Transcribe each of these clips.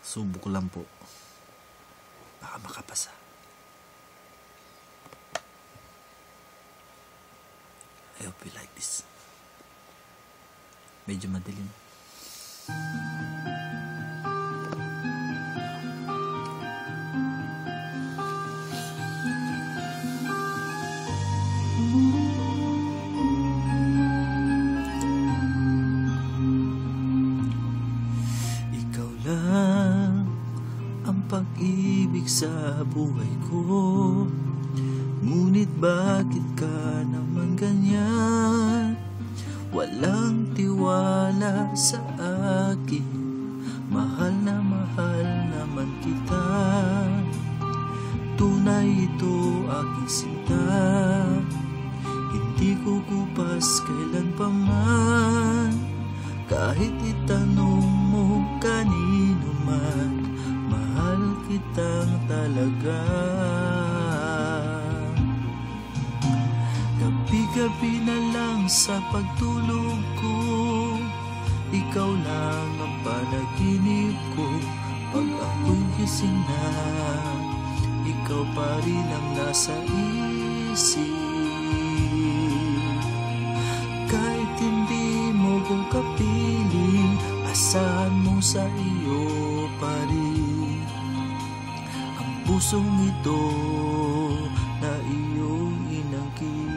Subok lang po. Baka makapasa. I hope you like this. Medyo madilim. Ikaw lang ang pag-ibig sa buhay ko. Ngunit bakit ka naman ganyan? Walang tiwala sa akin. Mahal naman kita. Tunay ito aking sinta. Hindi ko kupas kailan pa man. Kahit itanong mo kanino man, mahal kitang talaga. Gabi-gabi na lang sa pagtulog ko, ikaw lang ang panaginip ko. Pag ako'y gising na, ikaw pa rin ang nasa isip. Kahit hindi mo ko kapiling, asahan mo sa iyo pa rin ang pusong ito na iyong inangkin.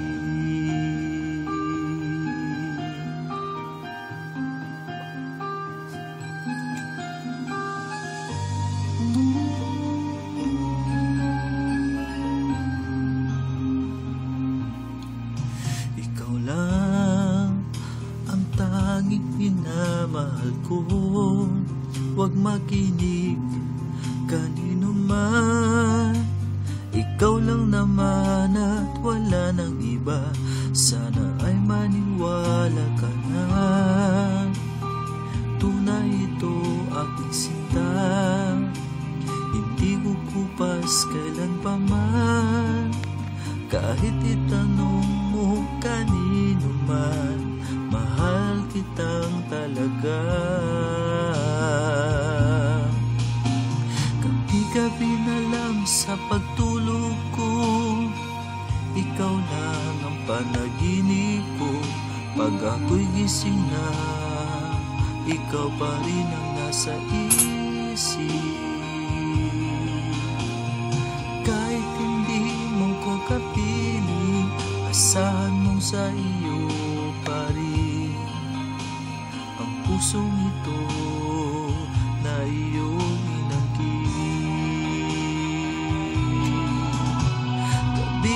Ikaw lang ang tanging minamahal ko. Huwag makinig kanino man. Ikaw lang naman at wala nang iba. Sana ay maniwala ka na. Tunay ito aking sinta. Hindi ko kupas kailan pa man. Kahit itanong mo kanino man, mahal kitang talaga. Gabi-gabi na lang sa pagtulog ko, ikaw lang ang panaginip ko. Pag ako'y gising na, ikaw pa rin ang nasa isip. Kahit hindi mo ko kapiling, asahan mo sa iyo pa rin ang pusong ito na iyong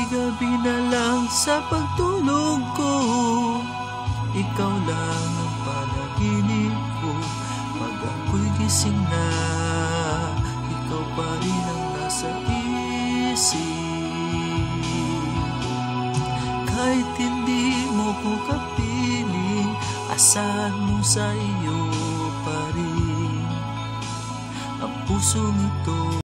gabi na lang sa pagtulog ko, ikaw lang ang panaginip ko. Pag ako'y gising na, ikaw pa rin ang nasa isip. Kahit hindi mo ko kapiling, asahan mo sa iyo pa rin ang pusong ito.